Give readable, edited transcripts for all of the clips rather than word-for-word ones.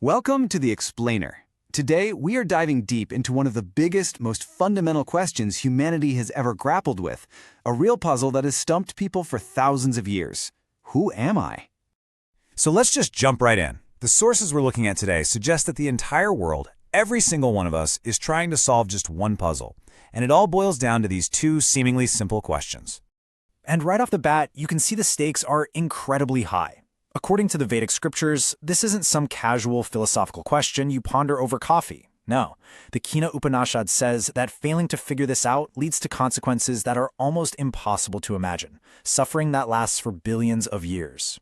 Welcome to The Explainer. Today, we are diving deep into one of the biggest, most fundamental questions humanity has ever grappled with, a real puzzle that has stumped people for thousands of years. Who am I? So let's just jump right in. The sources we're looking at today suggest that the entire world, every single one of us, is trying to solve just one puzzle. And it all boils down to these two seemingly simple questions. And right off the bat, you can see the stakes are incredibly high. According to the Vedic scriptures, this isn't some casual philosophical question you ponder over coffee. No, the Kena Upanishad says that failing to figure this out leads to consequences that are almost impossible to imagine, suffering that lasts for billions of years.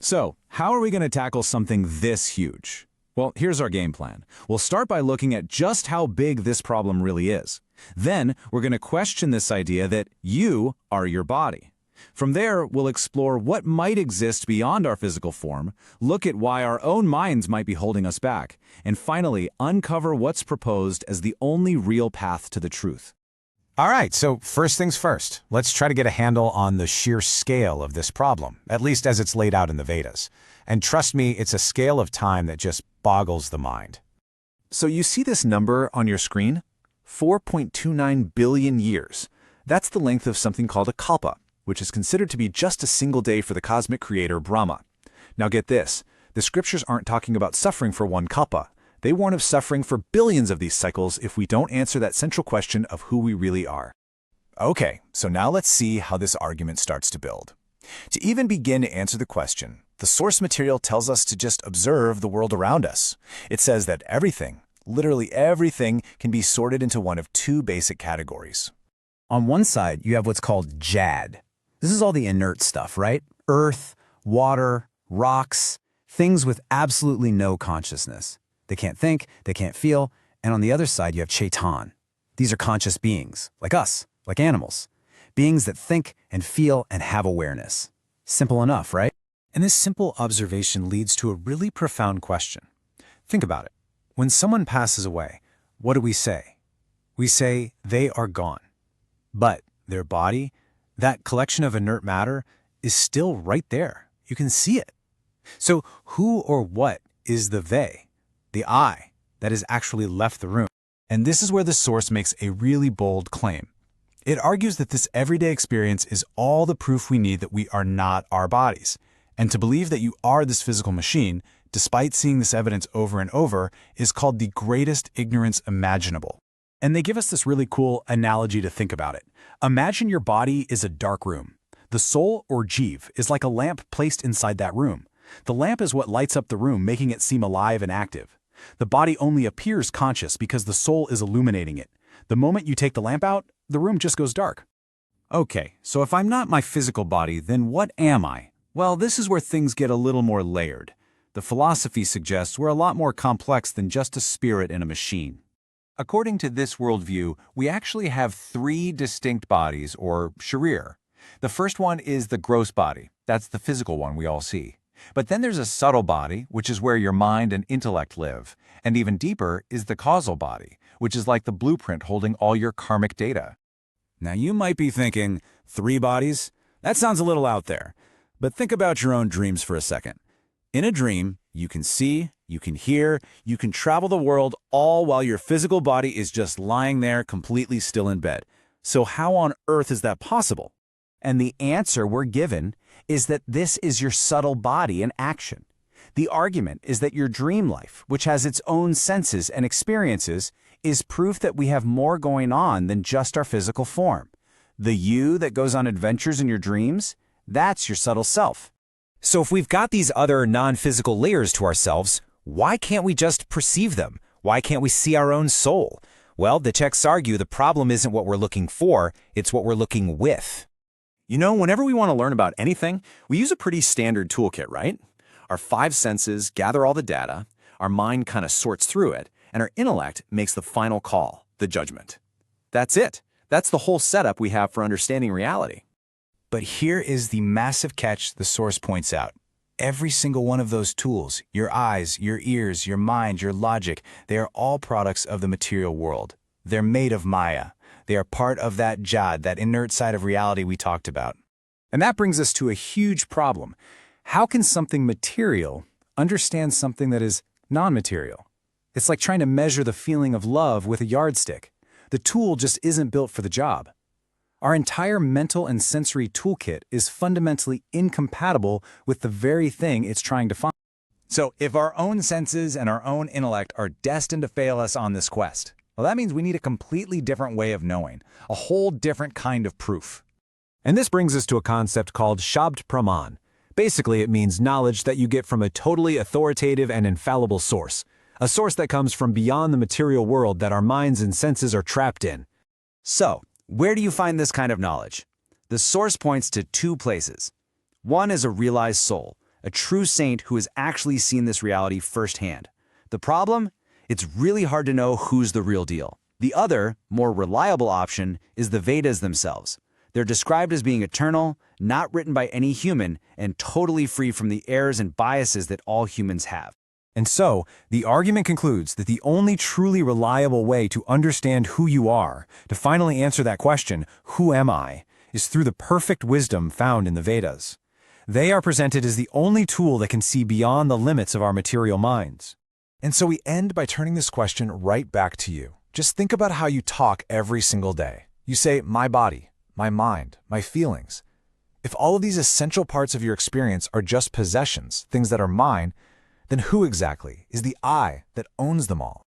So, how are we going to tackle something this huge? Well, here's our game plan. We'll start by looking at just how big this problem really is. Then, we're going to question this idea that you are your body. From there, we'll explore what might exist beyond our physical form, look at why our own minds might be holding us back, and finally, uncover what's proposed as the only real path to the truth. All right, so first things first, let's try to get a handle on the sheer scale of this problem, at least as it's laid out in the Vedas. And trust me, it's a scale of time that just boggles the mind. So you see this number on your screen? 4.29 billion years. That's the length of something called a kalpa, which is considered to be just a single day for the cosmic creator Brahma. Now get this, the scriptures aren't talking about suffering for one kalpa. They warn of suffering for billions of these cycles if we don't answer that central question of who we really are. Okay, so now let's see how this argument starts to build. To even begin to answer the question, the source material tells us to just observe the world around us. It says that everything, literally everything, can be sorted into one of two basic categories. On one side, you have what's called Jad. This is all the inert stuff, right? Earth, water, rocks, things with absolutely no consciousness. They can't think, they can't feel, and on the other side you have Chaitan. These are conscious beings, like us, like animals. Beings that think and feel and have awareness. Simple enough, right? And this simple observation leads to a really profound question. Think about it. When someone passes away, what do we say? We say they are gone. But their body, that collection of inert matter, is still right there. You can see it. So who or what is the they, the I, that has actually left the room? And this is where the source makes a really bold claim. It argues that this everyday experience is all the proof we need that we are not our bodies. And to believe that you are this physical machine, despite seeing this evidence over and over, is called the greatest ignorance imaginable. And they give us this really cool analogy to think about it. Imagine your body is a dark room. The soul, or jiv, is like a lamp placed inside that room. The lamp is what lights up the room, making it seem alive and active. The body only appears conscious because the soul is illuminating it. The moment you take the lamp out, the room just goes dark. Okay, so if I'm not my physical body, then what am I? Well, this is where things get a little more layered. The philosophy suggests we're a lot more complex than just a spirit in a machine. According to this worldview, we actually have three distinct bodies, or sharir. The first one is the gross body. That's the physical one we all see. But then there's a subtle body, which is where your mind and intellect live. And even deeper is the causal body, which is like the blueprint holding all your karmic data. Now you might be thinking, 3 bodies? That sounds a little out there. But think about your own dreams for a second. In a dream, you can see, you can hear, you can travel the world, all while your physical body is just lying there completely still in bed. So how on earth is that possible? And the answer we're given is that this is your subtle body in action. The argument is that your dream life, which has its own senses and experiences, is proof that we have more going on than just our physical form. The you that goes on adventures in your dreams, that's your subtle self. So if we've got these other non-physical layers to ourselves, why can't we just perceive them? Why can't we see our own soul? Well, the texts argue the problem isn't what we're looking for, it's what we're looking with. You know, whenever we want to learn about anything, we use a pretty standard toolkit, right? Our 5 senses gather all the data, our mind kind of sorts through it, and our intellect makes the final call, the judgment. That's it. That's the whole setup we have for understanding reality. But here is the massive catch the source points out. Every single one of those tools, your eyes, your ears, your mind, your logic, they are all products of the material world. They're made of Maya. They are part of that Jad, that inert side of reality we talked about. And that brings us to a huge problem. How can something material understand something that is non-material. It's like trying to measure the feeling of love with a yardstick. The tool just isn't built for the job. Our entire mental and sensory toolkit is fundamentally incompatible with the very thing it's trying to find. So if our own senses and our own intellect are destined to fail us on this quest, well, that means we need a completely different way of knowing, a whole different kind of proof. And this brings us to a concept called Shabd Praman. Basically, it means knowledge that you get from a totally authoritative and infallible source, a source that comes from beyond the material world that our minds and senses are trapped in. So, where do you find this kind of knowledge? The source points to two places. One is a realized soul, a true saint who has actually seen this reality firsthand. The problem? It's really hard to know who's the real deal. The other, more reliable option is the Vedas themselves. They're described as being eternal, not written by any human, and totally free from the errors and biases that all humans have. And so, the argument concludes that the only truly reliable way to understand who you are, to finally answer that question, who am I, is through the perfect wisdom found in the Vedas. They are presented as the only tool that can see beyond the limits of our material minds. And so we end by turning this question right back to you. Just think about how you talk every single day. You say, my body, my mind, my feelings. If all of these essential parts of your experience are just possessions, things that are mine, then who exactly is the I that owns them all?